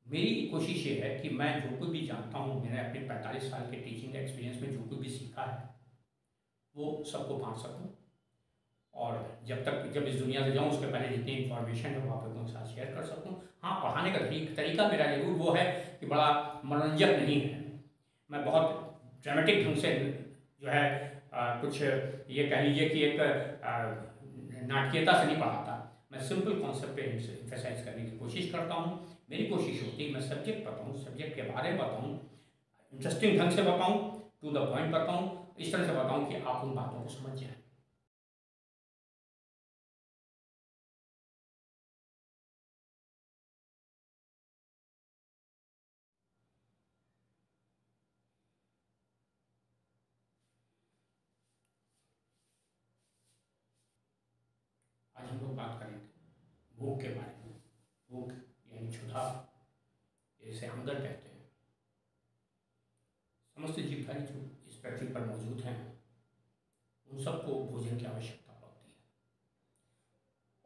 मेरी कोशिश ये है कि मैं जो कुछ भी जानता हूँ, मैंने अपने 45 साल के टीचिंग एक्सपीरियंस में जो कुछ भी सीखा है, वो सबको बाँट सकूँ। और जब इस दुनिया से जाऊँ उसके पहले जितनी इन्फॉर्मेशन है वो आप लोगों के साथ शेयर कर सकूँ। हाँ, पढ़ाने का तरीका मेरा ज़रूर वो है कि बड़ा मनोरंजक नहीं है। मैं बहुत ड्रामेटिक ढंग से जो है कुछ ये कह लीजिए कि एक नाटकीयता से नहीं पढ़ाता। मैं सिंपल कॉन्सेप्ट पे एम्फेसाइज़ करने की कोशिश करता हूँ। मेरी कोशिश होती है मैं सब्जेक्ट बताऊँ, सब्जेक्ट के बारे में बताऊँ, इंटरेस्टिंग ढंग से बताऊँ, टू द पॉइंट बताऊँ, इस तरह से बताऊँ कि आप उन बातों को समझ जाएँ। आज हम लोग बात करेंगे भूख के बारे में। भूख यानी क्षुधा, जिसे हंगर कहते हैं। समस्त जीवधारी जो इस पृथ्वी पर मौजूद हैं, उन सबको भोजन की आवश्यकता पड़ती है।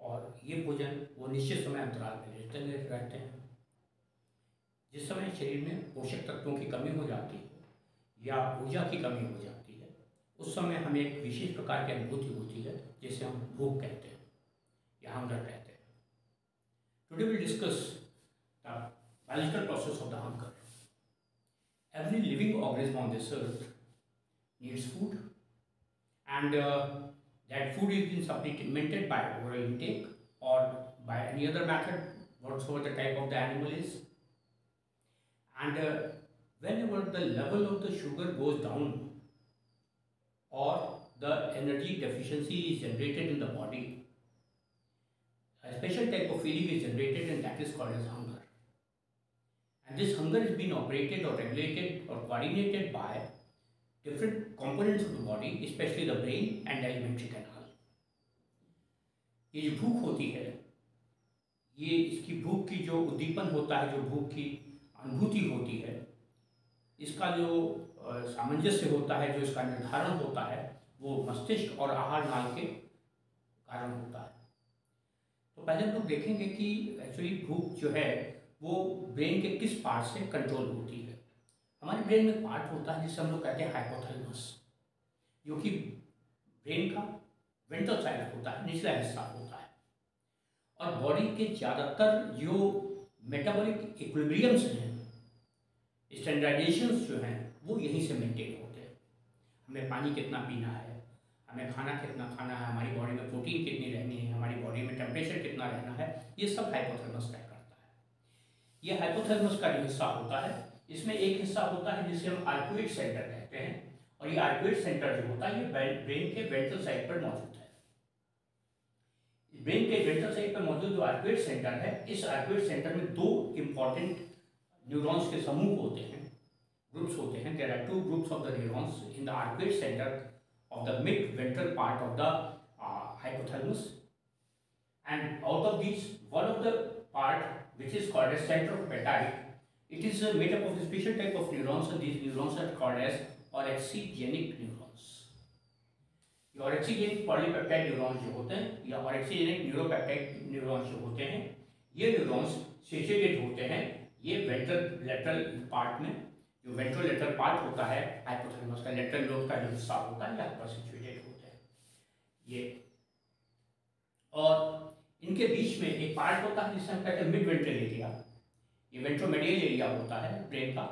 और ये भोजन वो निश्चित समय अंतराल में लेते रहते हैं। जिस समय शरीर में पोषक तत्वों की कमी हो जाती है या ऊर्जा की कमी हो जाती है, उस समय हमें एक विशेष प्रकार की अनुभूति होती है, जिसे हम भूख कहते हैं या हंगर कहते हैं। Today will discuss the biological process of the hunger. Every living organism on this earth needs food, and that food is being supplemented by oral intake or by any other method, whatsoever the type of the animal is. And whenever the level of the sugar goes down or the energy deficiency is generated in the body, a special type of feeling is generated, and that is called as hunger. And this hunger is being operated or regulated or coordinated by different components of the body, especially the brain and the alimentary canal. ये जो भूख होती है, ये इसकी भूख की जो उद्दीपन होता है, जो भूख की अनुभूति होती है, इसका जो सामंजस्य होता है, जो इसका निर्धारण होता है, वो मस्तिष्क और आहार नाल के कारण होता है। तो पहले हम लोग देखेंगे कि एक्चुअली भूख जो है वो ब्रेन के किस पार्ट से कंट्रोल होती है। हमारे ब्रेन में पार्ट होता है जिसे हम लोग कहते हैं हाइपोथैलेमस, जो कि ब्रेन का वेंट्रल साइड होता है, निचला हिस्सा होता है। और बॉडी के ज़्यादातर जो मेटाबॉलिक इक्विलिब्रियम्स हैं, स्टैंडर्डाइजेशंस जो हैं, वो यहीं से मेंटेन होते हैं। हमें पानी कितना पीना है, हमें खाना कितना खाना है, हमारी बॉडी में प्रोटीन कितनी रहनी है, हमारी बॉडी में टेम्परेचर कितना रहना है, ये सब हाइपोथैलेमस तय करता है। ये हाइपोथैलेमस का जो हिस्सा होता है, इसमें एक हिस्सा होता है जिसे हम आर्कुएट सेंटर कहते हैं, और ये आर्कुएट सेंटर जो होता है ये ब्रेन के वेंट्रल साइड पर मौजूद है। ब्रेन के वेंट्रल साइड पर मौजूद जो आर्कुएट सेंटर है, इस आर्कुएट सेंटर में दो इंपॉर्टेंट न्यूरॉन्स के समूह होते हैं, ग्रुप्स होते हैं। There are two groups of the neurons in the arcuate centre of the mid ventral part of the hypothalamus, and out of these one of the part which is called as center of appetite, it is made up of a special type of neurons, and these neurons are called as orexigenic neurons। ये ऑरेक्सीजेनिक polypeptide neurons जो होते हैं या ऑरेक्सीजेनिक neuropeptide neurons जो होते हैं, ये neurons saturated होते हैं ये वेंट्रल लेटरल पार्ट में। जो वेंट्रल लेटरल पार्ट होता है हाइपोथैलेमस का, लेटरल लोब का जो हिस्सा होता है, यहाँ पर सिचुएटेड होते हैं ये। और इनके बीच में एक पार्ट होता है जिसे हम कहते हैं मिड वेंट्रल एरिया। ये वेंट्रोमेडियल एरिया होता है ब्रेन का।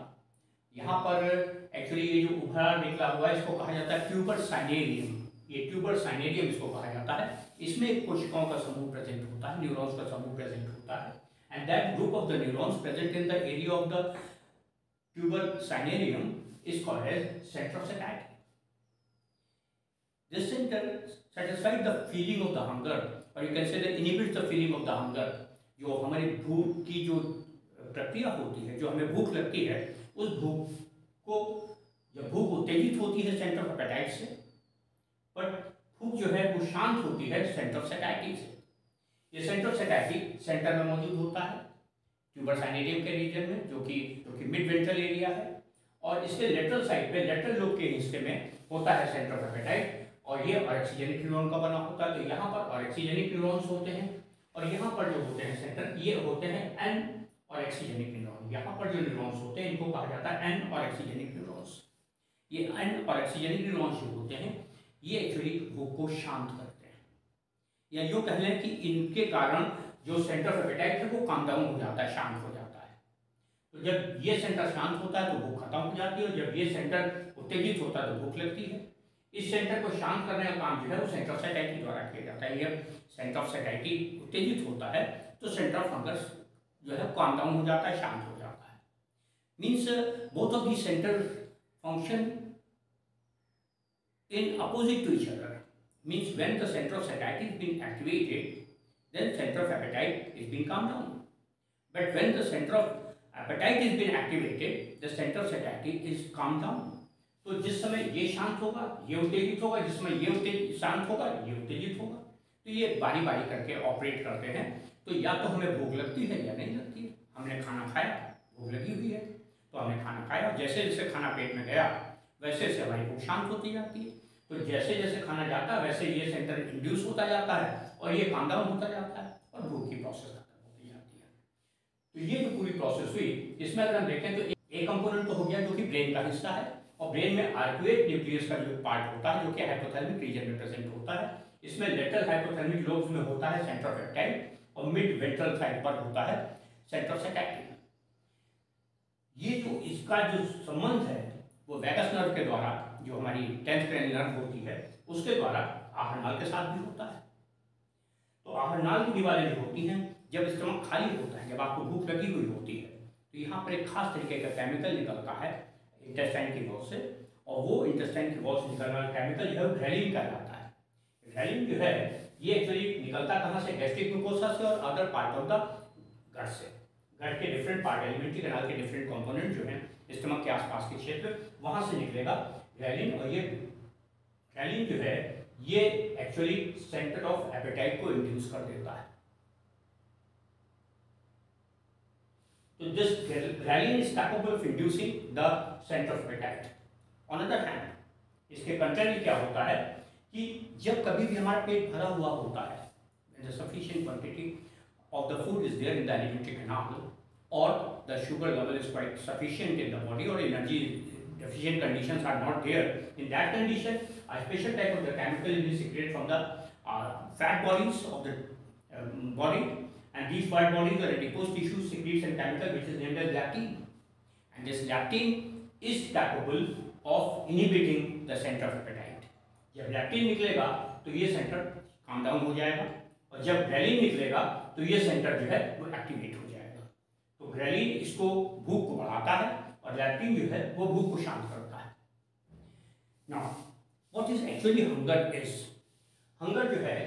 यहाँ पर एक्चुअली ये जो उभरा निकला हुआ है इसको कहा जाता है ट्यूबर साइनेरियम। ये ट्यूबर साइनेरियम इसको कहा जाता है। इसमें एक कोशिकाओं का समूह प्रेजेंट होता है, न्यूरॉन्स का समूह प्रेजेंट होता है, and that group of the neurons present in the area of the tuber cinereum is called as centre of satisfaction. This center satisfies the feeling of the hunger, or you can say that inhibits the feeling of the hunger। जो हमारी भूख की जो प्रक्रिया होती है, जो हमें भूख लगती है, उस भूख को जब भूख उत्तेजित होती है सेंटर ऑफ एपेटाइट से, बट भूख जो है वो शांत होती है सेंटर ऑफ सैटिस्फैक्शन से। ये सेंटर ऑफ सैटिस्फैक्शन सेंटर में मौजूद होता है ट्यूबर साइनेरियम के रीजन में, जो कि मिड वेंट्रल एरिया है, और इसके लेटरल साइड पे लेटरल लोब के हिस्से में होता है सेंटर ऑफ एपेटाइट, और ये ऑरेक्सीजेनिक न्यूरॉन का बना होता है। तो यहाँ पर ऑरेक्सीजेनिक न्यूरॉन्स होते हैं, और यहाँ पर जो होते हैं सेंटर, ये होते हैं और एक्सीजेनिक न्यूरॉन। यहाँ पर जो न्यूरॉन्स होते हैं इनको कहा जाता है एन और एक्सीजेनिक न्यूरॉन्स। ये एन और एक्सीजेनिक न्यूरॉन्स जो होते हैं ये एक्चुअली भूख को शांत करते हैं, या यूँ कह लें कि इनके कारण जो सेंटर ऑफ एपेटाइट है वो काम डाउन हो जाता है, शांत हो जाता है। तो जब ये सेंटर शांत होता है तो भूख खत्म हो जाती है, और जब ये सेंटर उत्तेजित होता है तो भूख लगती है। इस सेंटर को शांत करने का काम जो है वो सेंटर ऑफ सैटिस्फैक्शन द्वारा किया जाता है। जब सेंटर ऑफ सैटिस्फैक्शन उत्तेजित होता है तो सेंटर ऑफ हंगर जो है काम डाउन हो जाता है, शांत हो जाता है। Means both of the centre function in opposite to each other. Means when the center of satiety is being activated, then center of appetite is being calmed down. But when the center of appetite is being activated, the center of satiety is calmed down. तो जिस समय ये शांत होगा ये उत्तेजित होगा, जिस समय ये शांत होगा ये उत्तेजित होगा। तो ये बारी बारी करके ऑपरेट करते हैं। तो या तो हमें भूख लगती है या नहीं लगती है। हमने खाना खाया, भूख लगी हुई है तो हमने खाना खाया, जैसे जैसे खाना पेट में गया वैसे वैसे हमारी भूख शांत होती जाती है। तो जैसे जैसे खाना जाता है वैसे ये सेंटर इंड्यूस होता जाता है और ये काम डाउन होता जाता है और भूख की प्रोसेस खत्म होती जाती है। तो ये जो पूरी प्रोसेस हुई इसमें अगर हम देखें तो एक कंपोनेंट तो हो गया जो कि ब्रेन का हिस्सा है, और ब्रेन में आर्कुएट न्यूक्लियस का जो पार्ट होता है जो कि हाइपोथैलेमिक रीजन में प्रेजेंट होता है। इसमें लेटरल हाइपोथैलेमिक लोब्स में होता है सेंटर ऑफ एपेटाइट, और मिड वेंट्रल साइड पर होता है सेंटर ऑफ सैटिस्फैक्शन। ये जो इसका जो संबंध है वो वैगस नर्व के द्वारा, जो हमारी 10th क्रेनियल नर्व होती है उसके द्वारा आहार नाल के साथ भी होता है। तो आहार नाल की दीवारें जो होती हैं जब स्टमक खाली होता है, जब आपको भूख लगी हुई होती है तो यहाँ पर एक खास तरीके का केमिकल निकलता है इंटेस्टाइन की वॉल से, और वो इंटेस्टाइन की वॉल से निकलने वाला केमिकल जो है ग्रेलिन कहलाता है। ग्रेलिन जो है ये एक्चुअली निकलता कहाँ से, गैस्ट्रिक ग्लूकोसा से और other part of the gut से। गट के डिफरेंट पार्ट, एलिमेंट्री कैनाल के डिफरेंट कंपोनेंट जो हैं स्टमक के आसपास के क्षेत्र, वहाँ से निकलेगा ग्रेलिन। और ये ग्रेलिन जो है ये एक्चुअली सेंटर ऑफ एपेटाइट को इंड्यूस कर देता है। तो this ghrelin is capable of inducing the centre of appetite. On other hand इसके कंट्रारी क्या होता है कि जब कभी भी हमारा पेट भरा हुआ होता है, when the sufficient quantity of the food is there in the alimentary canal, or the sugar level is quite sufficient in the body, or energy deficient conditions are not there, in that condition a special type of the chemical is secreted from the fat bodies of the body, and these fat bodies or adipose tissue secretes a chemical which is named as leptin, and this leptin is capable of inhibiting the center of appetite. जब leptin निकलेगा तो ये centre calm down हो जाएगा, और जब ghrelin निकलेगा तो ये सेंटर जो है वो एक्टिवेट हो जाएगा। तो ग्रेलिन इसको भूख को बढ़ाता है और लेप्टिन जो है वो भूख को शांत करता है। Now what is actually hunger is, hunger जो है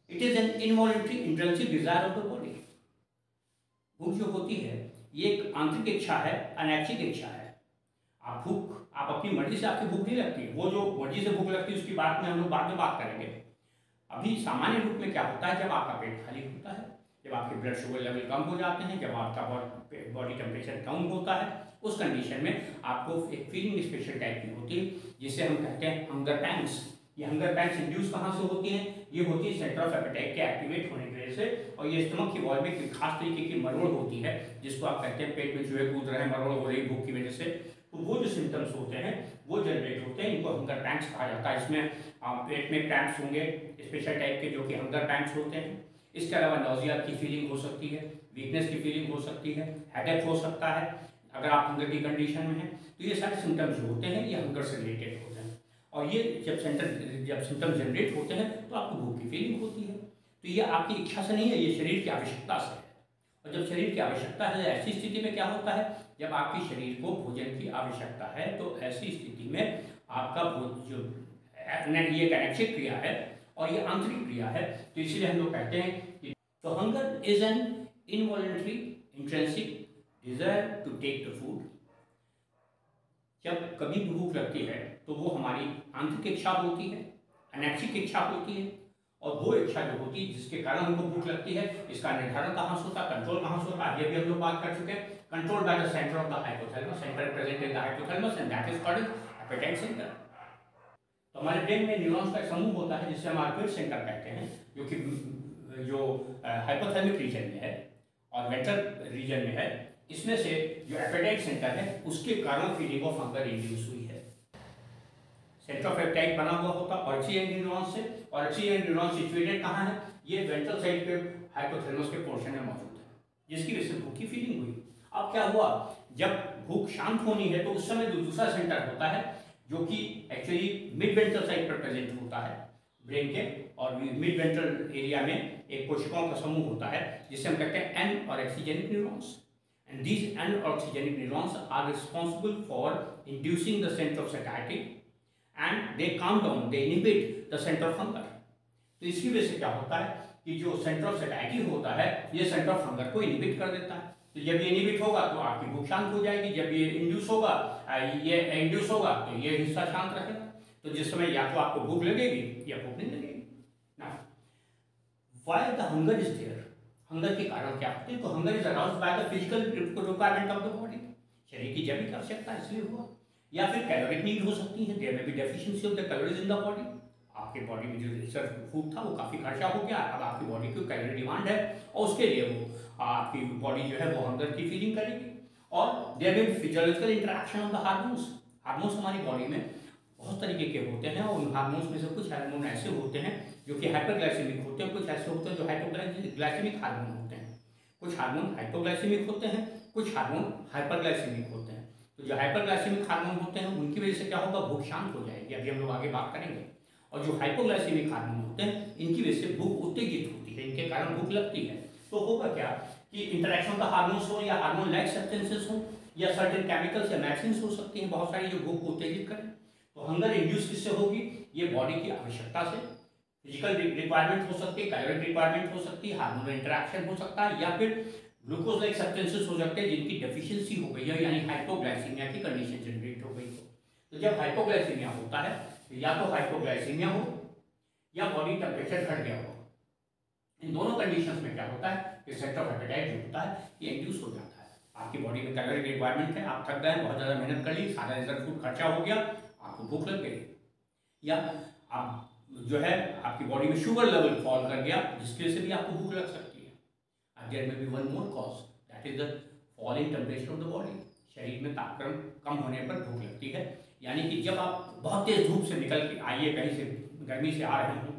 it is an involuntary intrinsic desire of the body. भूख जो होती है ये एक आंतरिक इच्छा है, अनैच्छिक इच्छा है। आप अपनी मर्जी से आपकी भूख नहीं लगती है, वो जो मर्जी से भूख लगती है उसकी बात में हम लोग बाद में बात करेंगे। अभी सामान्य रूप में क्या होता है, जब आपका पेट खाली होता है, जब आपके ब्लड शुगर लेवल कम हो जाते हैं, जब आपका बॉडी टेम्परेचर डाउन होता है, उस कंडीशन में आपको एक फीलिंग स्पेशल टाइप की होती है जिसे हम कहते हैं हंगर पैंग्स। ये हंगर पैंग्स इंड्यूस कहाँ से होती हैं, ये होती है सेंटर ऑफ एपेटाइट के एक्टिवेट होने की वजह से, और ये स्टमक की वॉल में एक खास तरीके की मरोड़ होती है जिसको आप कहते हैं पेट में चूहे कूद रहे हैं, मरोड़ हो रही भूख की वजह से। तो वो जो सिम्टम्स होते हैं वो जनरेट होते हैं, इनको हंगर पैंग्स कहा जाता है। इसमें पेट में क्रैम्प्स होंगे स्पेशल टाइप के जो कि हंगर पैंग्स होते हैं। इसके अलावा नौजिया की फीलिंग हो सकती है, वीकनेस की फीलिंग हो सकती है, हेडेक हो सकता है अगर आप हंगर की कंडीशन में हैं। तो ये सारे सिम्टम्स जो होते हैं ये हंगर से रिलेटेड होते हैं, और ये जब सिम्टम्स जनरेट होते हैं तो आपको भूख की फीलिंग होती है। तो ये आपकी इच्छा से नहीं है, ये शरीर की आवश्यकता से है। और जब शरीर की आवश्यकता है, ऐसी स्थिति में क्या होता है, जब आपकी शरीर को भोजन की आवश्यकता है तो ऐसी स्थिति में आपका जो ये कनेक्शन क्रिया है और ये आंतरिक क्रिया है, तो इसलिए हम लोग कहते हैं कि तो hunger is an involuntary intrinsic desire to take the food. जब कभी भूख लगती है तो वो हमारी आंतरिक इच्छा होती है, अनैच्छिक इच्छा होती है, और वो इच्छा जो होती है जिसके कारण हमको भूख लगती है, इसका निर्धारण कहाँ से होता है, कंट्रोल कहाँ से होता है, ये भी हम लोग बात कर चुके हैं। Control by the centre of the hypothalamus, centre present in the hypothalamus and that is called appetite centre. तो हमारे ब्रेन में न्यूरॉन्स का एक समूह होता है जिसे हम आर्कुएट सेंटर कहते हैं, जो कि हाइपोथैलेमिक रीजन में है, और वेंट्रल रीजन में है, इसमें से जो एपेटाइट सेंटर है उसके कारण फीलिंग ऑफ हंगर इंड्यूस हुई है। सेंटर ऑफ एपेटाइट बना हुआ होता ऑक्सीजन न्यूरॉन से, और ऑक्सीजन न्यूरॉन सिचुएटेड कहाँ है, ये वेंट्रल साइड पे हाइपोथैलेमस के पोर्शन में मौजूद है, जिसकी वजह से भूख की फीलिंग हुई। अब क्या हुआ, जब भूख शांत होनी है तो उस समय जो दूसरा सेंटर होता है जो कि एक्चुअली मिड वेंट्रल साइड पर प्रेजेंट होता है ब्रेन के, और मिड वेंट्रल एरिया में एक कोशिकाओं का समूह होता है जिसे हम कहते हैं anorexigenic neurons, and these anorexigenic neurons are responsible for inducing the centre of satisfaction and they calm down, they inhibit the centre of hunger. तो इसकी वजह से क्या होता है कि जो सेंटर ऑफ सैटिस्फैक्शन होता है ये सेंटर ऑफ हंगर को इनहिबिट कर देता है। तो जब ये इनहिबिट होगा तो आपकी भूख शांत हो जाएगी, जब ये इंड्यूस होगा तो ये हिस्सा शांत रहेगा। तो जिस समय या तो आपको भूख लगेगी या भूख नहीं लगेगी। Why the hunger is there, hunger के कारण क्या होते हैं, तो hunger is aroused by the physical requirement of the body, शरीर की जैविक आवश्यकता इसलिए हुआ, या फिर कैलोरिक नीड हो सकती है, there may be deficiency of the calories in the body. आपके बॉडी में जो रिजर्व फूड था वो काफी खर्चा हो गया, अब आपकी बॉडी की कैलोरी डिमांड है और उसके लिए वो आपकी बॉडी जो है वो हंगर की फीलिंग करेगी। और देयर में physiological interaction of the hormones, hormones हमारी बॉडी में बहुत तरीके के होते हैं, और उन हार्मोन्स में से कुछ हार्मोन ऐसे होते हैं जो कि हाइपरग्लाइसेमिक होते हैं, कुछ ऐसे होते हैं जो हाइपोग्लाइसेमिक हार्मोन होते हैं। कुछ हार्मोन हाइपोग्लाइसेमिक होते हैं, कुछ हार्मोन हाइपरग्लाइसेमिक होते हैं। तो जो हाइपरग्लाइसेमिक हार्मोन होते हैं उनकी वजह से क्या होगा, भूख शांत हो जाएगी, अभी हम लोग आगे बात करेंगे। और जो हाइपोग्लाइसेमिक हार्मोन होते हैं इनकी वजह से भूख उत्तेजित होती है, इनके कारण भूख लगती है। तो होगा क्या कि इंटरेक्शन ऑफ द हार्मोन्स हो, या हार्मोन लाइक सब्सटेंसेस हो, या सर्टेन केमिकल्स या मेडिसिन हो सकती हैं बहुत सारी जो भूख को उत्तेजित करें। तो हंगर इंड्यूस किससे होगी, ये बॉडी की आवश्यकता से, फिजिकल रिक्वायरमेंट हो सकती है, कैलोरिक रिक्वायरमेंट हो सकती है, हार्मोनल इंटरेक्शन हो सकता है, या फिर ग्लूकोज लाइक सब्सटेंसेस हो सकते हैं जिनकी डेफिशिएंसी हो गई है, यानी हाइपोग्लाइसीमिया की कंडीशन जनरेट हो गई हो। तो जब हाइपोग्लाइसीमिया होता है या तो हाइपोग्लाइसीमिया हो या बॉडी टेम्परेचर घट गया हो, इन दोनों कंडीशंस में क्या होता है कि सेंटर ऑफ एपेटाइट जो होता है ये इंड्यूस हो जाता है। आपकी बॉडी में कैलोरी रिक्वायरमेंट है, आप थक गए, बहुत ज़्यादा मेहनत कर ली, सारा रिजर्व फूड खर्चा हो गया, आपको भूख लग गई, या आप जो है आपकी बॉडी में शुगर लेवल फॉल कर गया जिसकी वजह से भी आपको भूख लग सकती है। And there may be one more cause, that is the fall in temperature of the body. शरीर में तापक्रम कम होने पर भूख लगती है, यानी कि जब आप बहुत तेज धूप से निकल के आइए, कहीं से गर्मी से आ रहे हो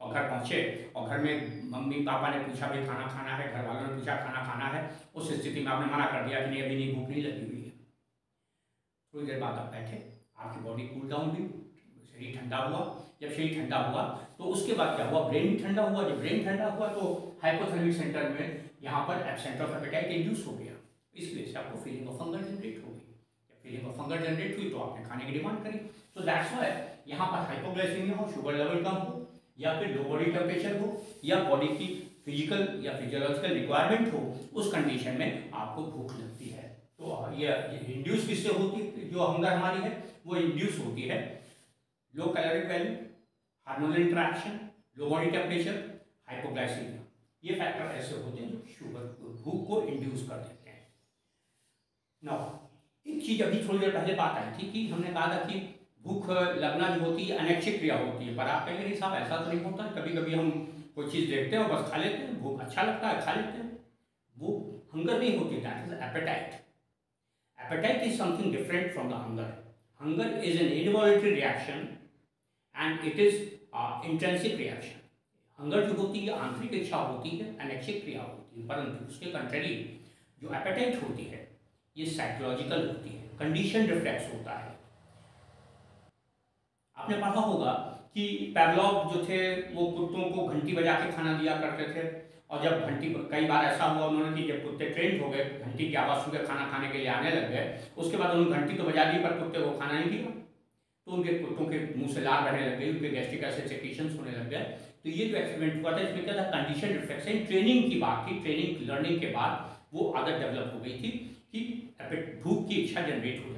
और घर पहुँचे और घर में मम्मी पापा ने पूछा भाई खाना खाना है, घर वालों ने पूछा खाना खाना है, उस स्थिति में आपने मना कर दिया कि नहीं अभी नहीं, भूख नहीं लगी हुई है। थोड़ी देर बाद आप बैठे, आपकी बॉडी कूल डाउन हुई, शरीर ठंडा हुआ, जब शरीर ठंडा हुआ तो उसके बाद क्या हुआ, ब्रेन भी ठंडा हुआ, जब ब्रेन ठंडा हुआ तो हाइपोथैलेमिक सेंटर में यहाँ पर सेंटर ऑफ एपेटाइट इंड्यूस हो गया, इसलिए से आपको फीलिंग ऑफ हंगर जनरेट हो गई। जब फीलिंग ऑफ हंगर जनरेट हुई तो आपने खाने की डिमांड करी। तो दैट्स व्हाई यहाँ पर हाइपोग्लाइसीमिया हो, शुगर लेवल कम हो, या फिर लो बॉडी टेम्परेचर हो, या बॉडी की फिजिकल या फिजियोलॉजिकल रिक्वायरमेंट हो, उस कंडीशन में आपको भूख लगती है। तो ये इंड्यूस किससे होती है, जो हंगर हमारी है वो इंड्यूस होती है लो कैलोरिक वैल्यू, हार्मोनल इंटरेक्शन, लो बॉडी टेम्परेचर, हाइपोग्लाइसीमिया, ये फैक्टर ऐसे होते हैं जो शुगर भूख को इंड्यूस कर देते हैं। नाउ एक चीज अभी थोड़ी देर पहले बात आई थी कि हमने कहा था कि भूख लगना जो होती है अनैच्छिक क्रिया होती है, पर आप कहेंगे नहीं साहब ऐसा तो नहीं होता है, कभी कभी हम कोई चीज़ देखते हैं और बस खा लेते हैं, भूख अच्छा लगता है खा लेते हैं, वो हंगर नहीं होती, that is appetite. Appetite is something different from the hunger. Hunger is an involuntary reaction and it is intrinsic reaction. Hunger जो होती है आंतरिक इच्छा होती है, अनैच्छिक क्रिया होती है, परंतु उसके कंट्री जो एपेटाइट होती है ये साइकोलॉजिकल होती है, कंडीशन रिफ्लेक्स होता है। आपने पढ़ा होगा कि पैवलोव जो थे वो कुत्तों को घंटी बजा के खाना दिया करते थे, और जब घंटी, कई बार ऐसा हुआ उन्होंने कि जब कुत्ते ट्रेंड हो गए, घंटी की आवाज़ सुनकर खाना खाने के लिए आने लग गए, उसके बाद उन्होंने घंटी तो बजा दी पर कुत्ते को खाना नहीं दिया, तो उनके कुत्तों के मुंह से लार बहने लग गई, उनके गैस्ट्रिक एसिड सेक्रेशंस होने लग गए। तो ये जो एक्सपेरिमेंट हुआ था इसमें क्या था, कंडीशन रिफ्लेक्शन, ट्रेनिंग की बात थी, ट्रेनिंग लर्निंग के बाद वो आदत डेवलप हो गई थी कि भूख की इच्छा जनरेट हो